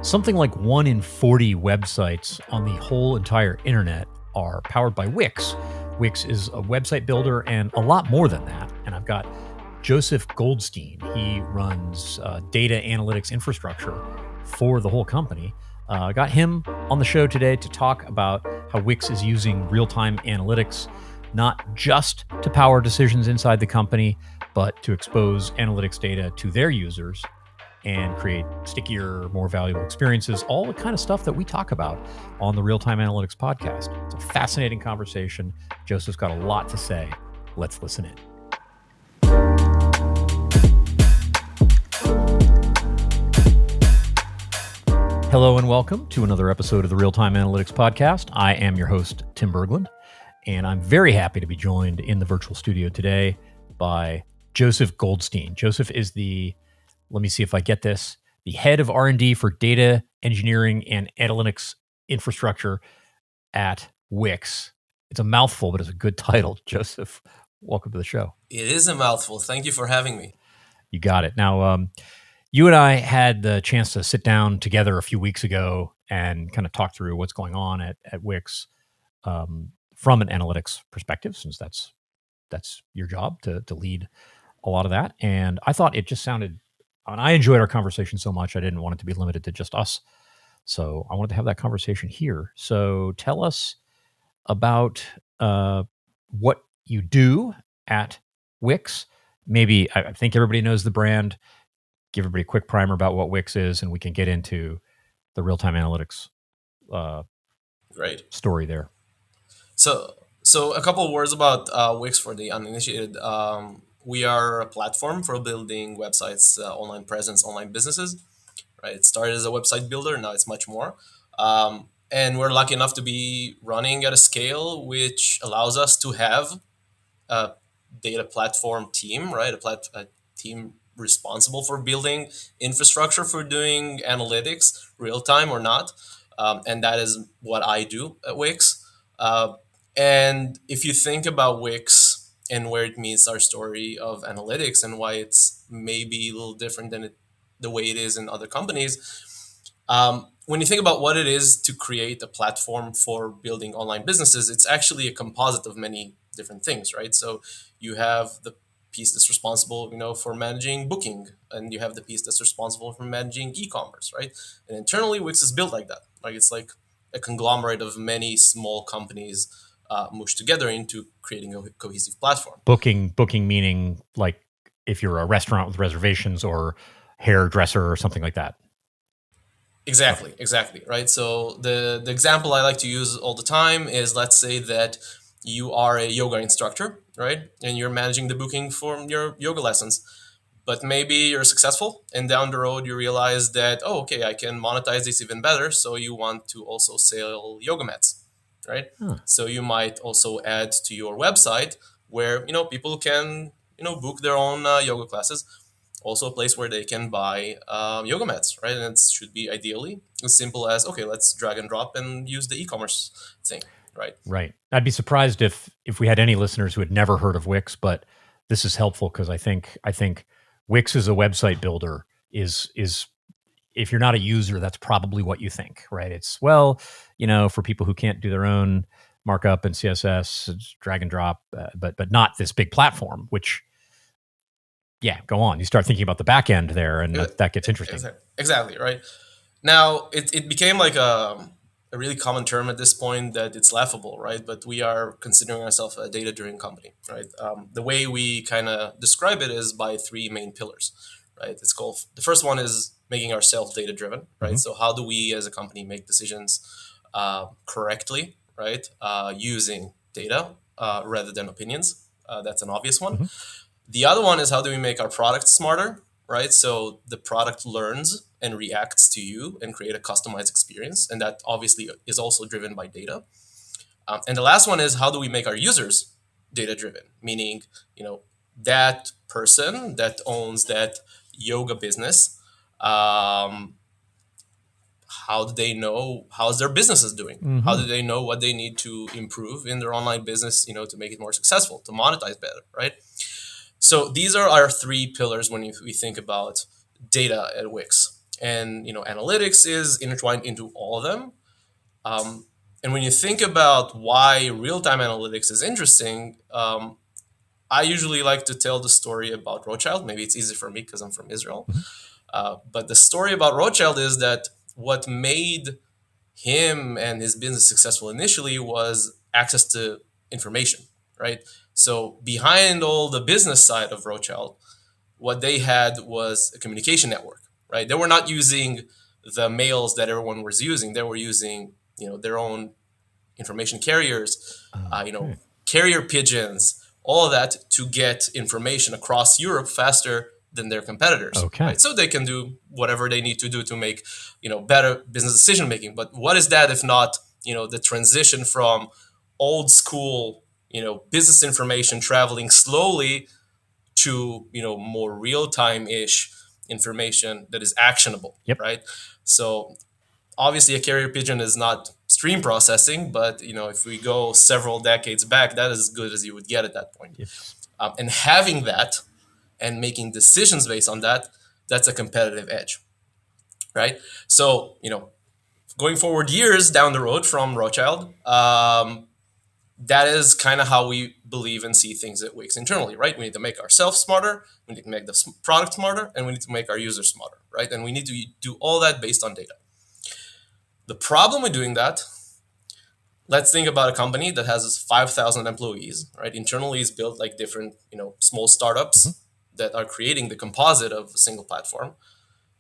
Something like 1 in 40 websites on the whole entire internet are powered by Wix. Wix is a website builder and a lot more than that. And I've got Josef Goldstein. He runs data analytics infrastructure for the whole company. I got him on the show today to talk about how Wix is using real-time analytics, not just to power decisions inside the company, but to expose analytics data to their users and create stickier, more valuable experiences, all the kind of stuff that we talk about on the Real-Time Analytics podcast. It's a fascinating conversation. Josef's got a lot to say. Let's listen in. Hello and welcome to another episode of the Real-Time Analytics podcast. I am your host, Tim Berglund, and I'm very happy to be joined in the virtual studio today by Josef Goldstein. Josef is let me see if I get this, the head of R&D for data engineering and analytics infrastructure at Wix. It's a mouthful, but it's a good title. Josef, welcome to the show. It is a mouthful. Thank you for having me. You got it. Now, you and I had the chance to sit down together a few weeks ago and kind of talk through what's going on at Wix from an analytics perspective, since that's your job to lead a lot of that. And I thought it just sounded, and I enjoyed our conversation so much, I didn't want it to be limited to just us. So I wanted to have that conversation here. So tell us about what you do at Wix. Maybe, I think everybody knows the brand. Give everybody a quick primer about what Wix is, and we can get into the real-time analytics story there. So a couple of words about Wix for the uninitiated. We are a platform for building websites, online presence, online businesses. Right. It started as a website builder. Now it's much more. And we're lucky enough to be running at a scale which allows us to have a data platform team, right? A team responsible for building infrastructure for doing analytics, real time or not. And that is what I do at Wix. And if you think about Wix and where it meets our story of analytics and why it's maybe a little different than the way it is in other companies, when you think about what it is to create a platform for building online businesses, it's actually a composite of many different things, right? So you have the piece that's responsible, for managing booking, and you have the piece that's responsible for managing e-commerce, right? And internally, Wix is built like that. Like it's like a conglomerate of many small companies mushed together into creating a cohesive platform. Booking meaning like if you're a restaurant with reservations or hairdresser or something like that. Exactly, right? So the example I like to use all the time is, let's say that you are a yoga instructor, right? And you're managing the booking for your yoga lessons. But maybe you're successful and down the road you realize that, okay, I can monetize this even better. So you want to also sell yoga mats, right? So you might also add to your website where, people can, book their own yoga classes. Also a place where they can buy yoga mats, right? And it should be ideally as simple as, okay, let's drag and drop and use the e-commerce thing, right? Right. I'd be surprised if we had any listeners who had never heard of Wix, but this is helpful because I think Wix as a website builder is if you're not a user, that's probably what you think, right? It's, for people who can't do their own markup and CSS, it's drag and drop, but not this big platform, which, yeah, go on. You start thinking about the back end there, and that gets interesting. Exactly, right? Now, it became like a really common term at this point that it's laughable, right? But we are considering ourselves a data-driven company, right? The way we kind of describe it is by three main pillars, right? The first one is making ourselves data-driven, right? Mm-hmm. So how do we as a company make decisions correctly, right? Using data rather than opinions. That's an obvious one. Mm-hmm. The other one is how do we make our product smarter, right? So the product learns and reacts to you and create a customized experience. And that obviously is also driven by data. And the last one is how do we make our users data-driven? Meaning, that person that owns that yoga business, how do they know how's their business is doing? Mm-hmm. How do they know what they need to improve in their online business, to make it more successful, to monetize better, right? So these are our three pillars when we think about data at Wix. and analytics is intertwined into all of them. Um, and when you think about why real-time analytics is interesting, I usually like to tell the story about Rothschild. Maybe it's easy for me because I'm from Israel. Mhm. But the story about Rothschild is that what made him and his business successful initially was access to information, right? So behind all the business side of Rothschild, what they had was a communication network, right? They were not using the mails that everyone was using. They were using, their own information carriers, Okay. carrier pigeons, all of that to get information across Europe faster than their competitors, Okay. right? So they can do whatever they need to do to make, better business decision making. But what is that if not, the transition from old school, business information traveling slowly to, more real time ish information that is actionable, Yep. right? So obviously a carrier pigeon is not stream processing, but if we go several decades back, that is as good as you would get at that point. It's And having that and making decisions based on that, that's a competitive edge, right? So going forward years down the road from Rothschild, that is kind of how we believe and see things at Wix internally, right? We need to make ourselves smarter, we need to make the product smarter, and we need to make our users smarter, right? And we need to do all that based on data. The problem with doing that, let's think about a company that has 5,000 employees, right? Internally is built like different, small mhm. startups that are creating the composite of a single platform.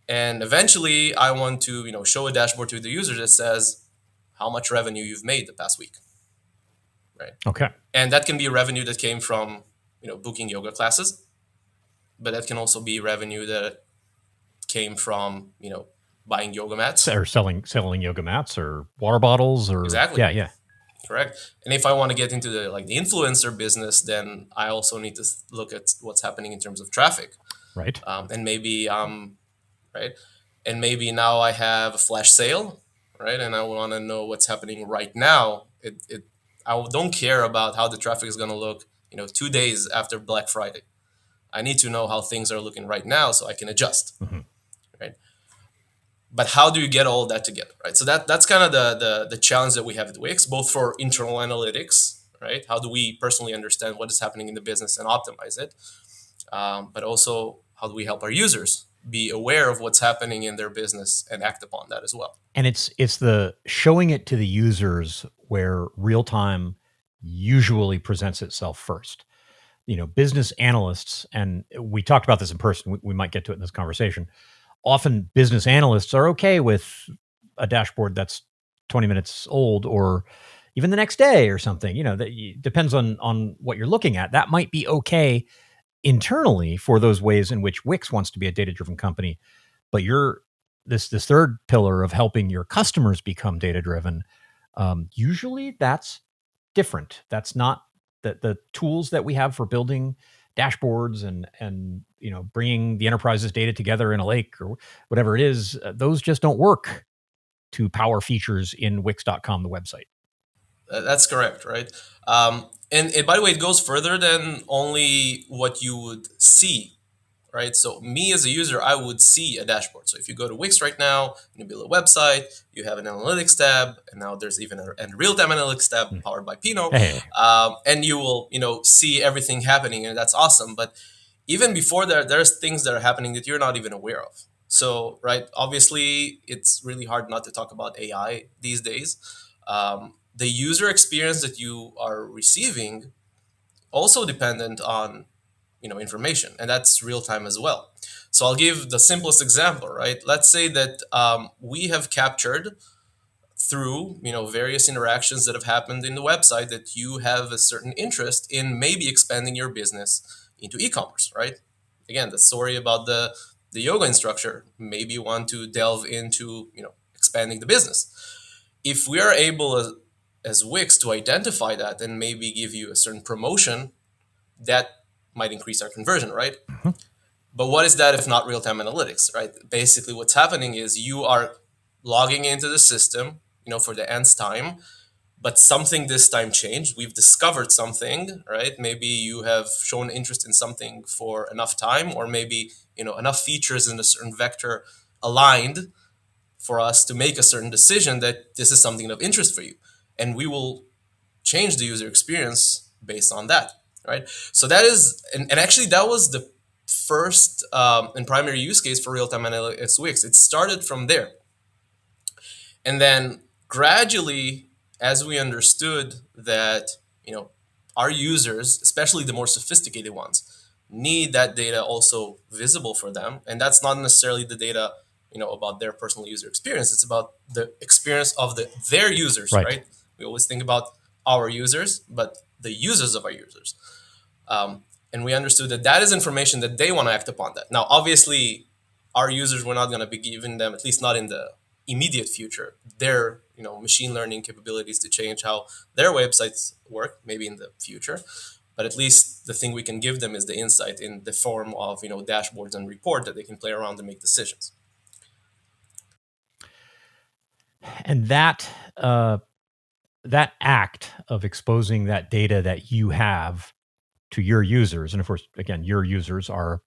And eventually I want to, show a dashboard to the user that says how much revenue you've made the past week, right? Okay. And that can be revenue that came from, booking yoga classes, but that can also be revenue that came from, buying yoga mats. Or selling yoga mats or water bottles or Exactly. yeah. Correct. And if I want to get into the influencer business, then I also need to look at what's happening in terms of traffic, Right. and maybe right, and maybe now I have a flash sale, right, and I want to know what's happening right now. I don't care about how the traffic is going to look, 2 days after Black Friday. I need to know how things are looking right now so I can adjust, Mhm. right? But how do you get all that together, right? So that's kind of the challenge that we have at Wix, both for internal analytics, right? How do we personally understand what is happening in the business and optimize it, but also how do we help our users be aware of what's happening in their business and act upon that as well. And it's the showing it to the users where real time usually presents itself first. Business analysts, and we talked about this in person. We might get to it in this conversation. Often business analysts are okay with a dashboard that's 20 minutes old or even the next day or something. That depends on what you're looking at. That might be okay internally for those ways in which Wix wants to be a data driven company, but you're this third pillar of helping your customers become data driven. Usually that's different. That's not the tools that we have for building dashboards and bringing the enterprise's data together in a lake or whatever it is. Those just don't work to power features in Wix.com, the website. That's correct, right? And by the way, it goes further than only what you would see, right? So me as a user, I would see a dashboard. So if you go to Wix right now and you build a website, you have an analytics tab, and now there's even a real-time analytics tab Hmm. powered by Pinot, Hey, and you will, see everything happening, and that's awesome. But even before that, there's things that are happening that you're not even aware of. So, right, obviously, it's really hard not to talk about AI these days. The user experience that you are receiving also dependent on information, and that's real time as well. So I'll give the simplest example, right? Let's say that we have captured through various interactions that have happened in the website that you have a certain interest in maybe expanding your business into e-commerce, right? Again, the story about the yoga instructor, maybe you want to delve into expanding the business. If we are able as Wix to identify that and maybe give you a certain promotion, that might increase our conversion, right? mhm. But what is that if not real-time analytics, right? Basically, what's happening is you are logging into the system, for the nth time, but something this time changed. We've discovered something, right? Maybe you have shown interest in something for enough time, or maybe enough features in a certain vector aligned for us to make a certain decision that this is something of interest for you, and we will change the user experience based on that, right? So that is, and actually that was the first and primary use case for real-time analytics Wix. It started from there, and then gradually, as we understood that, our users, especially the more sophisticated ones, need that data also visible for them. And that's not necessarily the data, about their personal user experience. It's about the experience of their users, Right. right? We always think about our users, but the users of our users. And we understood that that is information that they want to act upon that. Now, obviously, our users, we're not going to be giving them, at least not in the immediate future, their machine learning capabilities to change how their websites work, maybe in the future. But at least the thing we can give them is the insight in the form of dashboards and report that they can play around and make decisions. And that act of exposing that data that you have to your users, and of course, again, your users are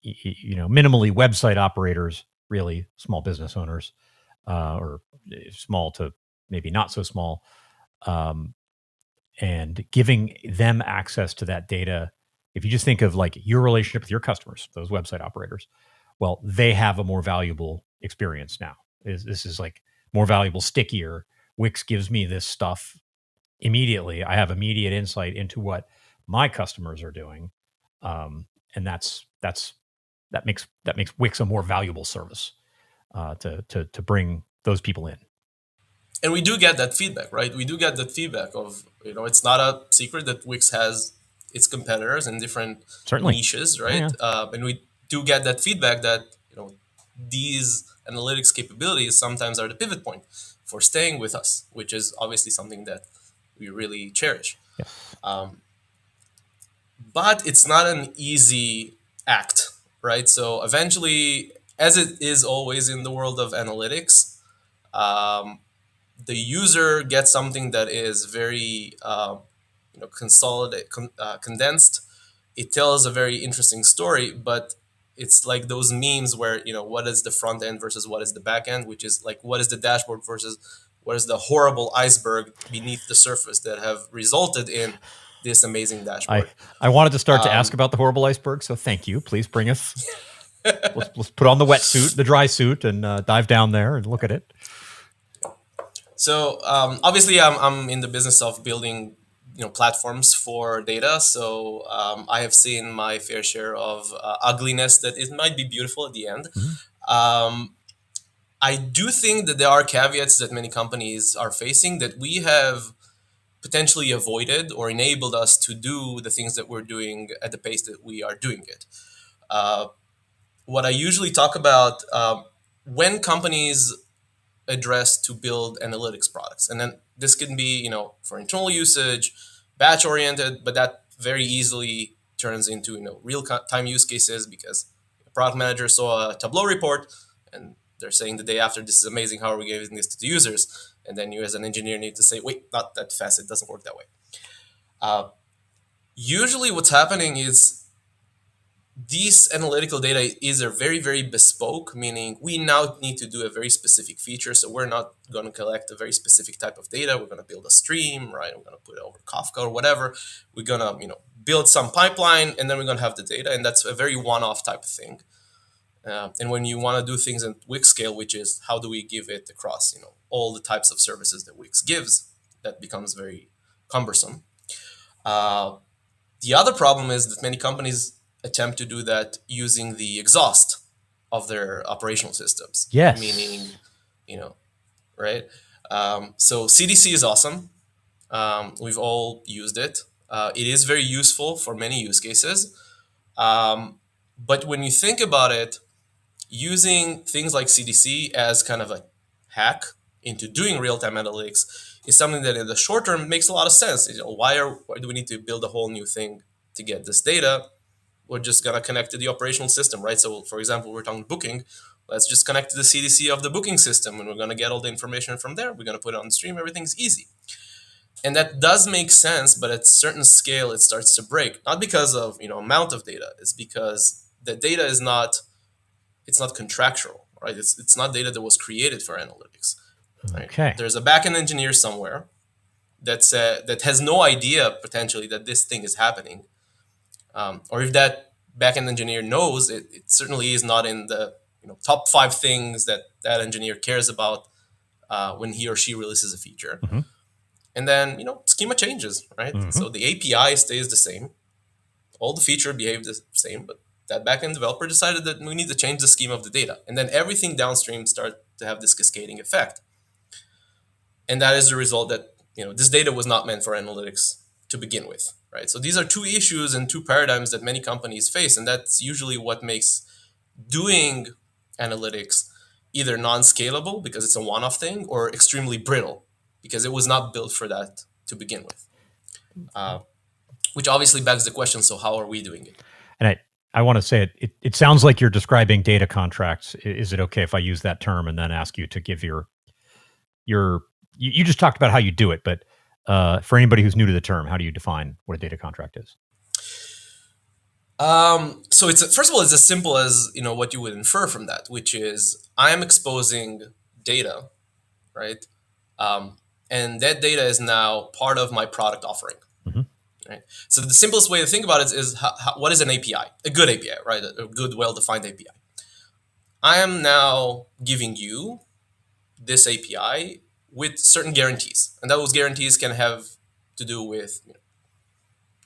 minimally website operators, really small business owners, or small to maybe not so small, and giving them access to that data. If you just think of like your relationship with your customers, those website operators, well, they have a more valuable experience now. This is like more valuable, stickier. Wix gives me this stuff immediately. I have immediate insight into what my customers are doing, and that makes Wix a more valuable service to bring those people in. And we do get that feedback, right? We do get that feedback of, it's not a secret that Wix has its competitors in different Certainly. niches, right? And we do get that feedback that, these analytics capabilities sometimes are the pivot point for staying with us, which is obviously something that we really cherish. Yes. But it's not an easy act, right? So eventually, as it is always in the world of analytics, the user gets something that is very condensed. It tells a very interesting story, but it's like those memes where what is the front end versus what is the back end, which is like what is the dashboard versus what is the horrible iceberg beneath the surface that have resulted in this amazing dashboard. I wanted to start to ask about the horrible iceberg, so thank you. Please bring us. let's put on the wetsuit, the dry suit, and dive down there and look at it. So obviously, I'm in the business of building platforms for data. So I have seen my fair share of ugliness that it might be beautiful at the end. I do think that there are caveats that many companies are facing that we have potentially avoided or enabled us to do the things that we're doing at the pace that we are doing it. What I usually talk about when companies address to build analytics products, and then this can be for internal usage, batch oriented, but that very easily turns into real time use cases because a product manager saw a Tableau report and they're saying the day after, this is amazing, how are we giving this to the users? And then you as an engineer need to say, wait, not that fast, it doesn't work that way. Usually what's happening is these analytical data is a very, very bespoke, meaning we now need to do a very specific feature. So we're not going to collect a very specific type of data. We're going to build a stream, right? We're going to put it over Kafka or whatever. We're going to, build some pipeline, and then we're going to have the data. And that's a very one-off type of thing. And when you want to do things in Wix scale, which is how do we give it across, all the types of services that Wix gives, that becomes very cumbersome. The other problem is that many companies attempt to do that using the exhaust of their operational systems. Yes. Meaning, right? So CDC is awesome. We've all used it. It is very useful for many use cases. But when you think about it, using things like CDC as kind of a hack into doing real-time analytics is something that in the short term makes a lot of sense. Why do we need to build a whole new thing to get this data? We're just going to connect to the operational system, right? So, for example, we're talking booking. Let's just connect to the CDC of the booking system, and we're going to get all the information from there. We're going to put it on the stream. Everything's easy. And that does make sense, but at a certain scale, it starts to break. Not because of amount of data. It's because the data is not, it's not contractual, right? It's not data that was created for analytics. Right? Okay. There's a backend engineer somewhere that has no idea potentially that this thing is happening, or if that backend engineer knows, it certainly is not in the top 5 things that that engineer cares about when he or she releases a feature. Mm-hmm. And then schema changes, right? Mm-hmm. So the API stays the same, all the feature behave the same, but that backend developer decided that we need to change the schema of the data, and then everything downstream start to have this cascading effect. And that is the result that this data was not meant for analytics to begin with, right? So these are two issues and two paradigms that many companies face, and that's usually what makes doing analytics either non-scalable because it's a one-off thing, or extremely brittle because it was not built for that to begin with. Which obviously begs the question: so how are we doing it? And I want to say it sounds like you're describing data contracts. Is it okay if I use that term and then ask you to give your you just talked about how you do it, but for anybody who's new to the term, how do you define what a data contract is? So it's first of all, it's as simple as what you would infer from that, which is I am exposing data, right? And that data is now part of my product offering. Mm-hmm. Right? So the simplest way to think about it is what is an API? A good API, right? A good, well-defined API. I am now giving you this API with certain guarantees, and those guarantees can have to do with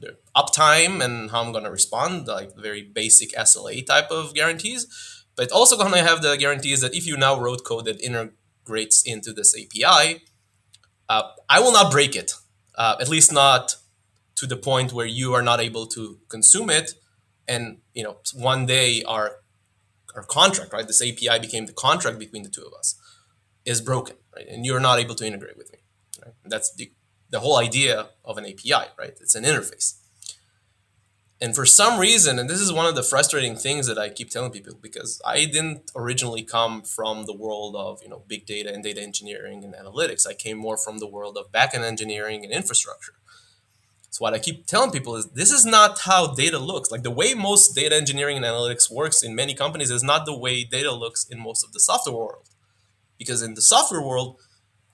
the uptime and how I'm going to respond, like very basic SLA type of guarantees. But also going to have the guarantees that if you now wrote code that integrates into this API, I will not break it, at least not to the point where you are not able to consume it. And one day our contract, right, this API became the contract between the two of us, is broken, right, and you're not able to integrate with me. Right? That's the whole idea of an API, right? It's an interface. And for some reason, and this is one of the frustrating things that I keep telling people, because I didn't originally come from the world of big data and data engineering and analytics. I came more from the world of backend engineering and infrastructure. So what I keep telling people is this is not how data looks. Like the way most data engineering and analytics works in many companies is not the way data looks in most of the software world. Because in the software world,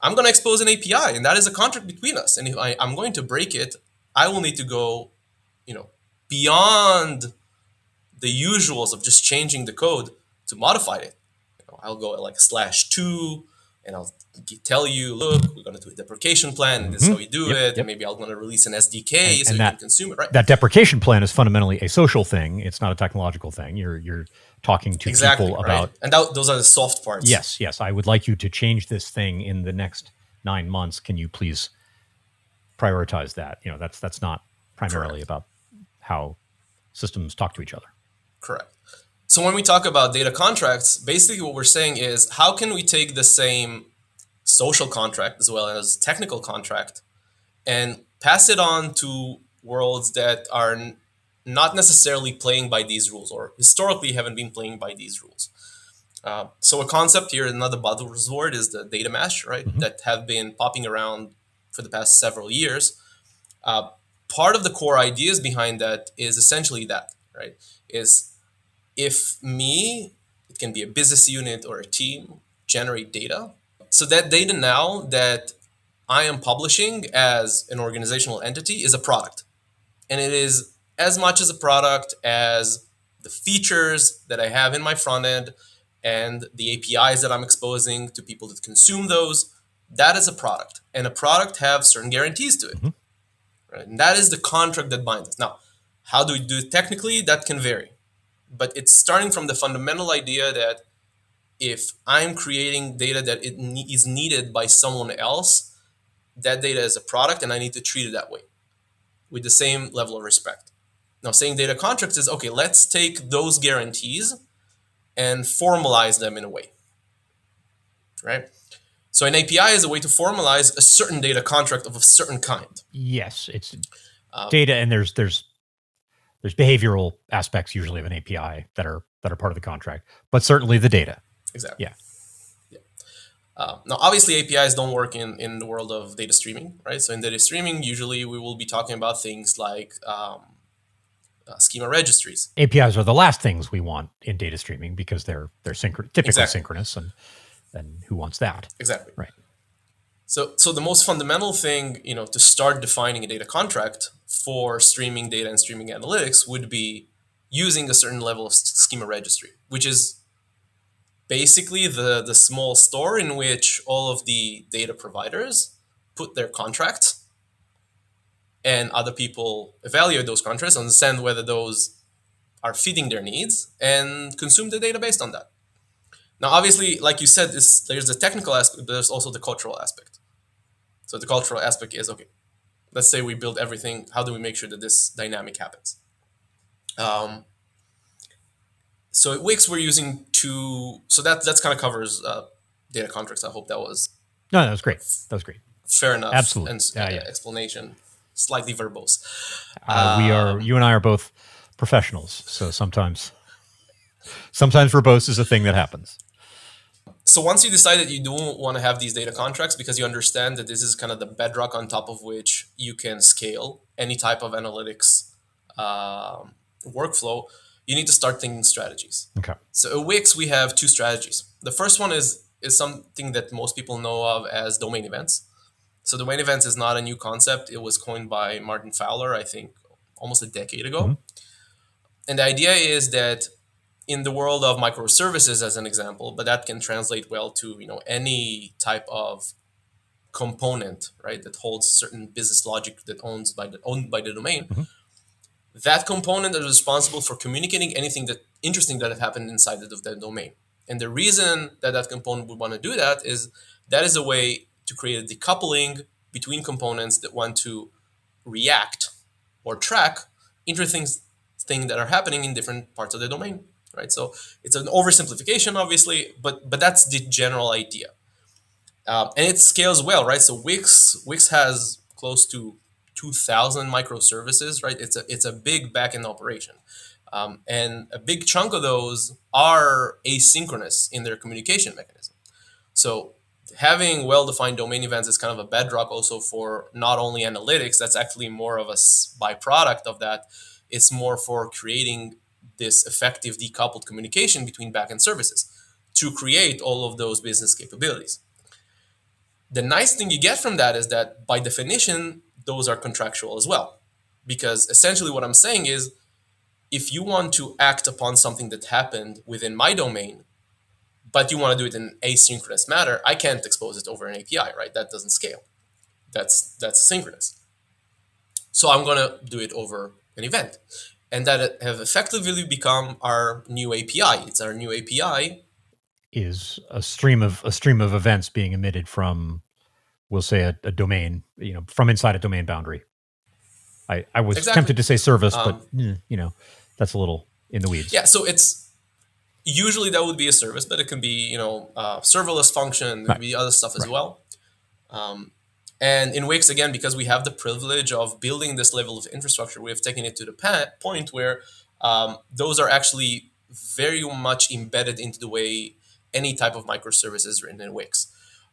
I'm going to expose an API, and that is a contract between us. And if I'm going to break it, I will need to go, beyond the usuals of just changing the code to modify it. I'll go like /2, and I'll tell you, look, we're going to do a deprecation plan, and this is how we do it. And maybe I'm going to release an SDK so you can consume it, right? That deprecation plan is fundamentally a social thing. It's not a technological thing. You're talking to people about, and those are the soft parts. Yes. I would like you to change this thing in the next 9 months. Can you please prioritize that? That's not primarily about how systems talk to each other. Correct. So when we talk about data contracts, basically what we're saying is how can we take the same social contract as well as technical contract and pass it on to worlds that are not necessarily playing by these rules, or historically haven't been playing by these rules. So a concept here, another buzzword, is the data mesh, right? Mm-hmm. That have been popping around for the past several years. Part of the core ideas behind that is essentially that, right? Is if it can be a business unit or a team, generate data. So that data now that I am publishing as an organizational entity is a product. And it is as much as a product as the features that I have in my front end and the APIs that I'm exposing to people that consume those. That is a product. And a product has certain guarantees to it. Mm-hmm. Right? And that is the contract that binds us. Now, how do we do it technically? That can vary. But it's starting from the fundamental idea that if I'm creating data that is needed by someone else, that data is a product and I need to treat it that way with the same level of respect. Now, saying data contracts is, okay, let's take those guarantees and formalize them in a way, right? So an API is a way to formalize a certain data contract of a certain kind. Yes, it's data, and there's behavioral aspects usually of an API that are part of the contract, but certainly the data. Exactly. Yeah. Now, obviously, APIs don't work in the world of data streaming, right? So in data streaming, usually we will be talking about things like schema registries. APIs are the last things we want in data streaming because they're typically Exactly. synchronous, and who wants that? Exactly. Right. So the most fundamental thing, to start defining a data contract for streaming data and streaming analytics would be using a certain level of schema registry, which is basically the small store in which all of the data providers put their contracts, and other people evaluate those contracts, understand whether those are fitting their needs, and consume the data based on that. Now, obviously, like you said, there's the technical aspect, but there's also the cultural aspect. So the cultural aspect is, okay, let's say we build everything. How do we make sure that this dynamic happens? So at Wix, we're using two. So that's kind of covers data contracts. I hope that was No, that was great. That was great. fair enough Absolutely. and Yeah. explanation. Slightly verbose. You and I are both professionals, so sometimes verbose is a thing that happens. So once you decide that you do want to have these data contracts because you understand that this is kind of the bedrock on top of which you can scale any type of analytics workflow, you need to start thinking strategies. Okay. So at Wix, we have two strategies. The first one is something that most people know of as domain events. So domain events is not a new concept. It was coined by Martin Fowler, I think, almost a decade ago. Mm-hmm. And the idea is that in the world of microservices, as an example, but that can translate well to any type of component, right, that holds certain business logic that owned by the domain. Mm-hmm. That component is responsible for communicating anything that interesting that have happened inside of that domain. And the reason that component would want to do that is a way to create a decoupling between components that want to react or track interesting things that are happening in different parts of the domain, right? So it's an oversimplification, obviously, but that's the general idea, and it scales well, right? So Wix has close to 2,000 microservices, right? It's a big backend operation, and a big chunk of those are asynchronous in their communication mechanism. So having well-defined domain events is kind of a bedrock also for not only analytics. That's actually more of a byproduct of that. It's more for creating this effective decoupled communication between backend services to create all of those business capabilities. The nice thing you get from that is that by definition, those are contractual as well. Because essentially what I'm saying is, if you want to act upon something that happened within my domain, but you want to do it in an asynchronous manner, I can't expose it over an API, right? That doesn't scale. That's synchronous. So I'm going to do it over an event. And that have effectively become our new API. It's our new API. Is a stream of events being emitted from, we'll say, a domain, from inside a domain boundary. I was tempted to say service, but that's a little in the weeds. Yeah, so it's usually that would be a service, but it can be serverless function, there could be other stuff as well. And in Wix, again, because we have the privilege of building this level of infrastructure, we have taken it to the point where those are actually very much embedded into the way any type of microservice is written in Wix.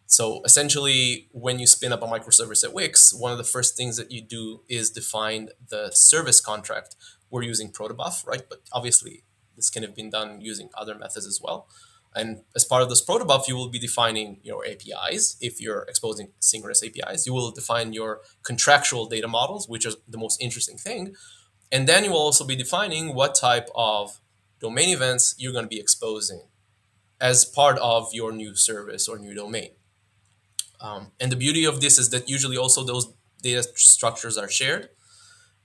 So essentially, when you spin up a microservice at Wix, one of the first things that you do is define the service contract. We're using protobuf, right? But obviously, this can have been done using other methods as well. And as part of this protobuf, you will be defining your APIs. If you're exposing synchronous APIs, you will define your contractual data models, which is the most interesting thing. And then you will also be defining what type of domain events you're going to be exposing as part of your new service or new domain. And the beauty of this is that usually also those data structures are shared.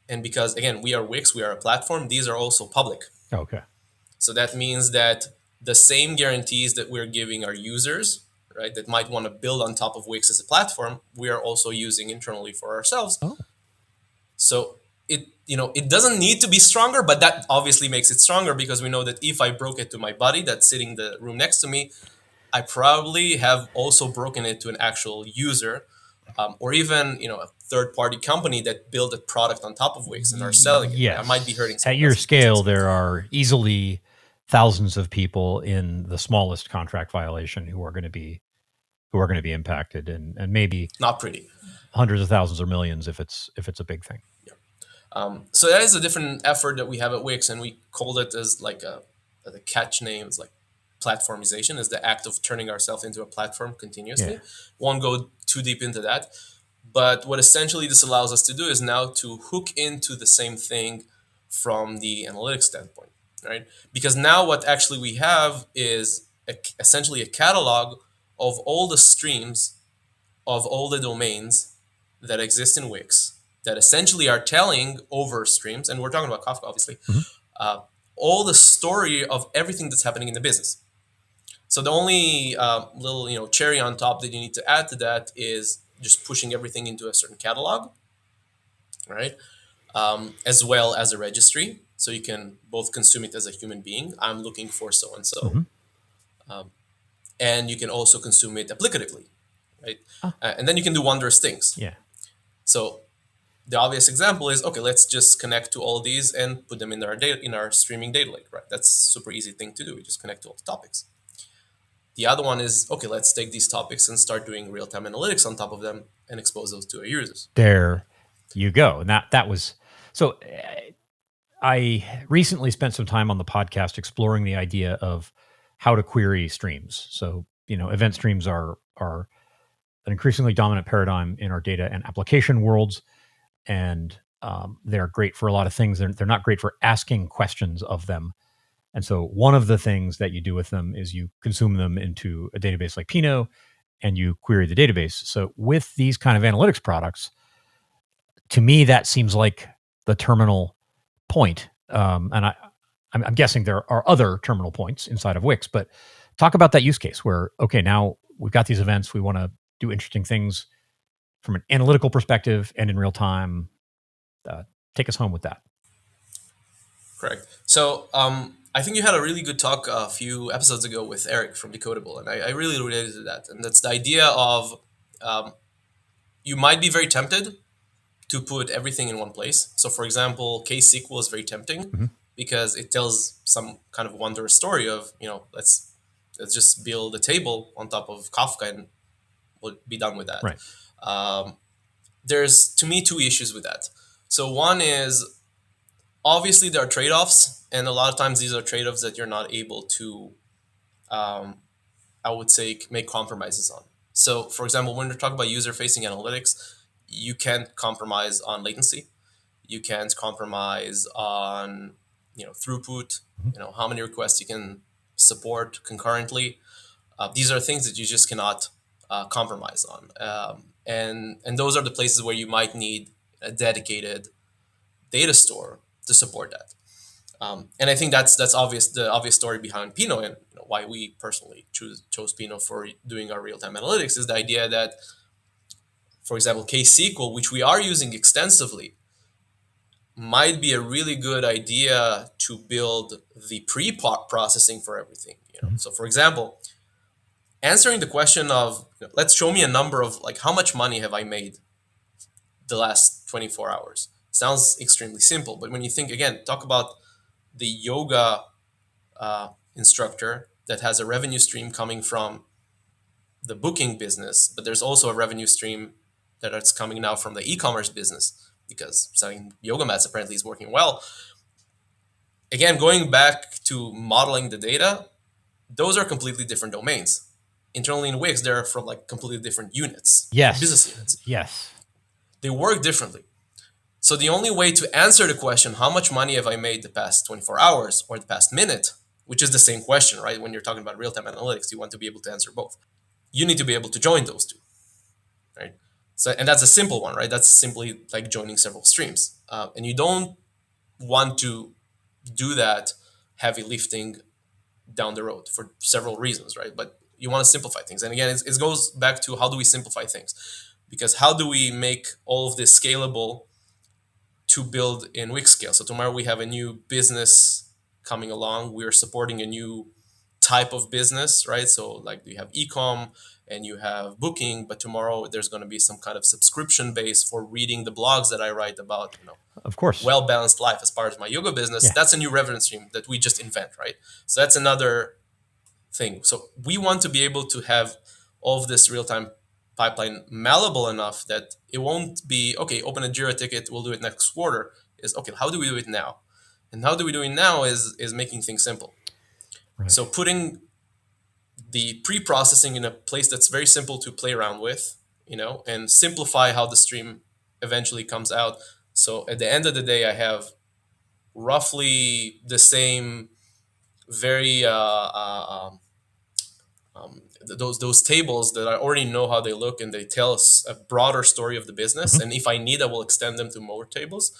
And because, again, we are Wix, we are a platform, these are also public. Okay. So that means that the same guarantees that we're giving our users, right, that might want to build on top of Wix as a platform, we are also using internally for ourselves. Oh. So it doesn't need to be stronger, but that obviously makes it stronger because we know that if I broke it to my buddy that's sitting in the room next to me, I probably have also broken it to an actual user, or even a third-party company that built a product on top of Wix and are selling it. Yes. I might be hurting someone at your else's scale, business. there are easily thousands of people in the smallest contract violation who are going to be impacted, and maybe Not pretty. hundreds of thousands or millions if it's a big thing. Yeah. So that is a different effort that we have at Wix, and we called it as like the catch name is like platformization, is the act of turning ourselves into a platform Yeah. continuously. Won't go too deep into that, but what essentially this allows us to do is now to hook into the same thing from the analytics standpoint, right? Because now what actually we have is essentially a catalog of all the streams of all the domains that exist in Wix that essentially are telling over streams, and we're talking about Kafka, obviously, Mhm. uh, all the story of everything that's happening in the business. So the only little cherry on top that you need to add to that is just pushing everything into a certain catalog, right? As well as a registry, so you can both consume it as a human being. I'm looking for so and so, Mhm. and you can also consume it applicatively, right? Ah, And then you can do wondrous things. yeah. So the obvious example is, okay, let's just connect to all these and put them in our data in our streaming data lake, right? That's a super easy thing to do. We just connect to all the topics. The other one is, okay, let's take these topics and start doing real-time analytics on top of them and expose those to our users. There you go. And that was so. I recently spent some time on the podcast exploring the idea of how to query streams. So event streams are an increasingly dominant paradigm in our data and application worlds, and they're great for a lot of things. They're not great for asking questions of them. And so one of the things that you do with them is you consume them into a database like Pinot and you query the database. So with these kind of analytics products, to me, that seems like the terminal point. And I'm guessing there are other terminal points inside of Wix, but talk about that use case where, okay, now we've got these events. We want to do interesting things from an analytical perspective and in real time. Uh, Take us home with that. Correct. So I think you had a really good talk a few episodes ago with Eric from Decodable, and I really related to that. And that's the idea of um, you might be very tempted to put everything in one place. So, for example, KSQL is very tempting Mhm. because it tells some kind of wondrous story of, let's just build a table on top of Kafka and we'll be done with that. Right. Um, there's, to me, two issues with that. So one is, obviously there are trade-offs, and a lot of times these are trade-offs that you're not able to, um, I would say, make compromises on. So, for example, when we're talking about user-facing analytics, you can't compromise on latency. You can't compromise on throughput. Mhm. How many requests you can support concurrently. These are things that you just cannot compromise on, and those are the places where you might need a dedicated data store to support that. And I think that's obvious. The obvious story behind Pinot and why we personally chose Pinot for doing our real time analytics is the idea that, for example, KSQL, which we are using extensively, might be a really good idea to build the pre-processing for everything. Mhm. So, for example, answering the question of, let's show me a number of like how much money have I made the last 24 hours sounds extremely simple, but when you think again, talk about the yoga instructor that has a revenue stream coming from the booking business, but there's also a revenue stream that is coming now from the e-commerce business because selling yoga mats apparently is working well. Again, going back to modeling the data, those are completely different domains. Internally in Wix, they're from like completely different units, business Yes. units. Yes. They work differently. So the only way to answer the question, how much money have I made the past 24 hours or the past minute, which is the same question, right? When you're talking about real-time analytics, you want to be able to answer both. You need to be able to join those two, right? So, and that's a simple one, right? That's simply like joining several streams. And you don't want to do that heavy lifting down the road for several reasons, right? But you want to simplify things. And again, it goes back to how do we simplify things? Because how do we make all of this scalable to build in Wix scale? So tomorrow we have a new business coming along. We're supporting a new type of business, right? So like you have ecom and you have booking, but tomorrow there's going to be some kind of subscription base for reading the blogs that I write about, Of course. well balanced life as part of my yoga business. Yeah. That's a new revenue stream that we just invent, right? So that's another thing. So we want to be able to have all of this real time pipeline malleable enough that it won't be okay. Open a Jira ticket, we'll do it next quarter. is, okay, how do we do it now? And how do we do it now is making things simple. Right. So putting the pre-processing in a place that's very simple to play around with, and simplify how the stream eventually comes out. So at the end of the day, I have roughly the same, very those tables that I already know how they look, and they tell us a broader story of the business. And if I need, I will extend them to more tables.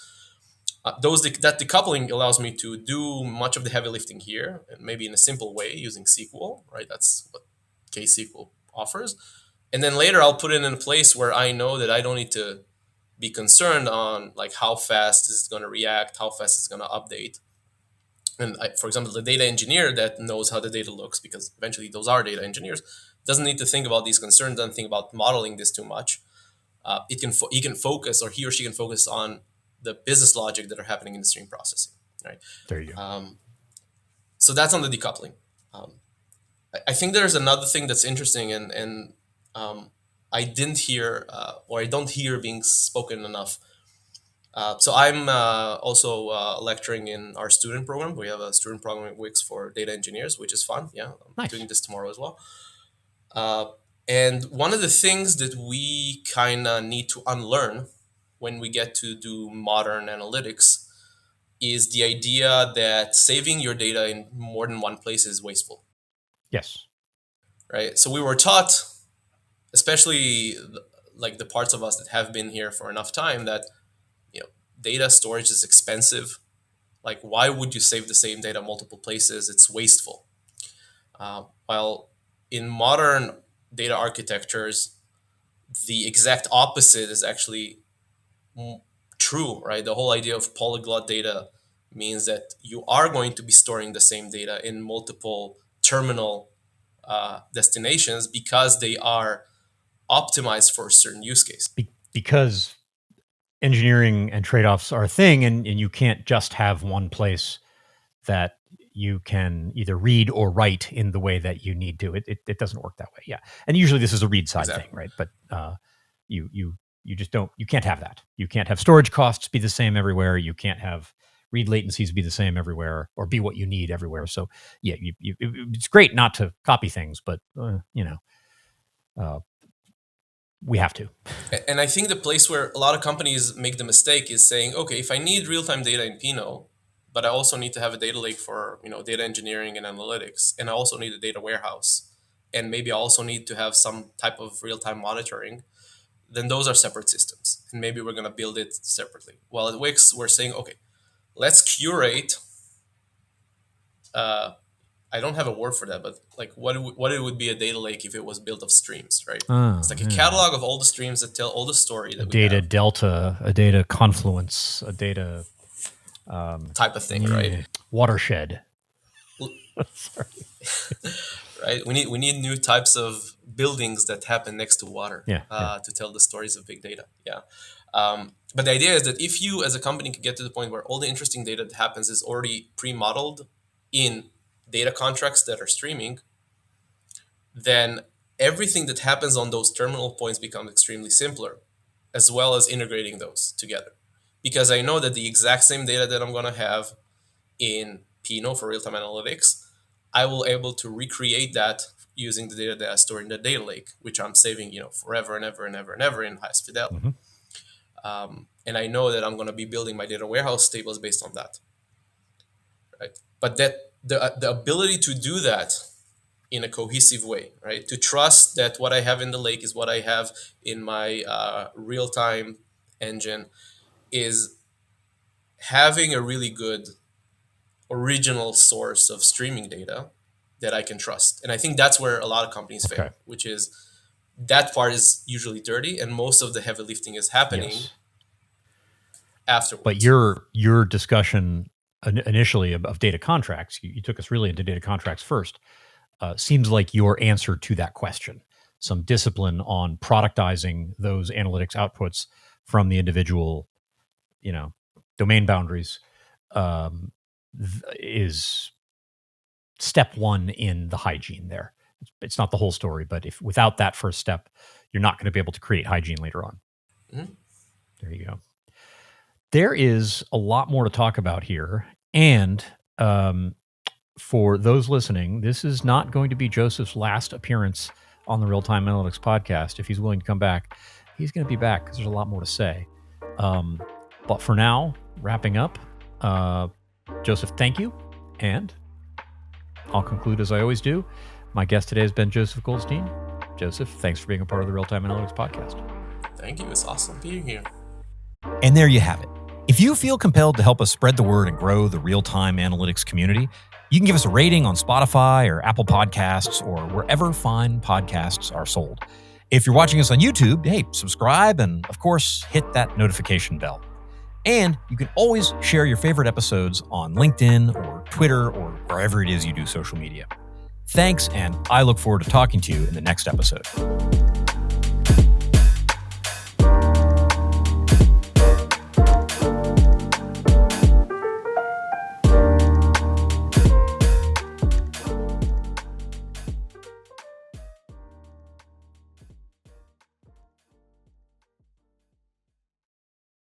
That decoupling allows me to do much of the heavy lifting here, and maybe in a simple way using SQL. Right, that's what KSQL offers. And then later I'll put it in a place where I know that I don't need to be concerned on like how fast is it going to react, how fast it's going to update. And for example, the data engineer that knows how the data looks, because eventually those are data engineers, doesn't need to think about these concerns, doesn't think about modeling this too much. He can focus, or he or she can focus on the business logic that are happening in the stream processing. Right. There you go. So that's on the decoupling. I think there's another thing that's interesting, and I didn't hear, or I don't hear being spoken enough. So I'm also lecturing in our student program. We have a student program at Wix for data engineers, which is fun. Yeah, I'm Nice. doing this tomorrow as well. And one of the things that we kind of need to unlearn when we get to do modern analytics is the idea that saving your data in more than one place is wasteful. Yes. Right. So we were taught, especially like the parts of us that have been here for enough time, that data storage is expensive. Like, why would you save the same data multiple places? It's wasteful. While in modern data architectures, the exact opposite is actually true, right? The whole idea of polyglot data means that you are going to be storing the same data in multiple terminal destinations because they are optimized for a certain use case. Because engineering and trade-offs are a thing, and you can't just have one place that you can either read or write in the way that you need to. It doesn't work that way. Yeah. And usually this is a read side thing, right? But you just don't, you can't have that. You can't have storage costs be the same everywhere. You can't have read latencies be the same everywhere, or be what you need everywhere. So yeah, it's great not to copy things, but we have to. And I think the place where a lot of companies make the mistake is saying, okay, if I need real-time data in Pinot, but I also need to have a data lake for data engineering and analytics, and I also need a data warehouse, and maybe I also need to have some type of real-time monitoring, then those are separate systems, and maybe we're going to build it separately. Well, at Wix, we're saying, okay, let's curate. I don't have a word for that, but like what it would be a data lake if it was built of streams, right? It's like a catalog of all the streams that tell all the story that a data delta, a data confluence, a data type of thing, right? Watershed. Sorry. Right. We need new types of buildings that happen next to water to tell the stories of big data. Yeah. But the idea is that if you as a company can get to the point where all the interesting data that happens is already pre-modeled in data contracts that are streaming, then everything that happens on those terminal points becomes extremely simpler, as well as integrating those together. Because I know that the exact same data that I'm going to have in Pinot for real-time analytics, I will able to recreate that using the data that I store in the data lake, which I'm saving, forever and ever and ever and ever in highest fidelity. Mm-hmm. And I know that I'm going to be building my data warehouse tables based on that. Right. But that the ability to do that in a cohesive way, right? To trust that what I have in the lake is what I have in my real-time engine, is having a really good original source of streaming data that I can trust. And I think that's where a lot of companies fail, which is that part is usually dirty, and most of the heavy lifting is happening afterwards. But your discussion initially of data contracts, you took us really into data contracts first, seems like your answer to that question. Some discipline on productizing those analytics outputs from the individual, domain boundaries is step one in the hygiene there. It's not the whole story, but if without that first step, you're not going to be able to create hygiene later on. Mm-hmm. There you go. There is a lot more to talk about here. And for those listening, this is not going to be Joseph's last appearance on the Real-Time Analytics podcast. If he's willing to come back, he's going to be back because there's a lot more to say. But for now, wrapping up, Josef, thank you. And I'll conclude as I always do. My guest today has been Josef Goldstein. Josef, thanks for being a part of the Real-Time Analytics podcast. Thank you. It's awesome being here. And there you have it. If you feel compelled to help us spread the word and grow the real-time analytics community, you can give us a rating on Spotify or Apple Podcasts or wherever fine podcasts are sold. If you're watching us on YouTube, hey, subscribe and, of course, hit that notification bell. And you can always share your favorite episodes on LinkedIn or Twitter or wherever it is you do social media. Thanks, and I look forward to talking to you in the next episode.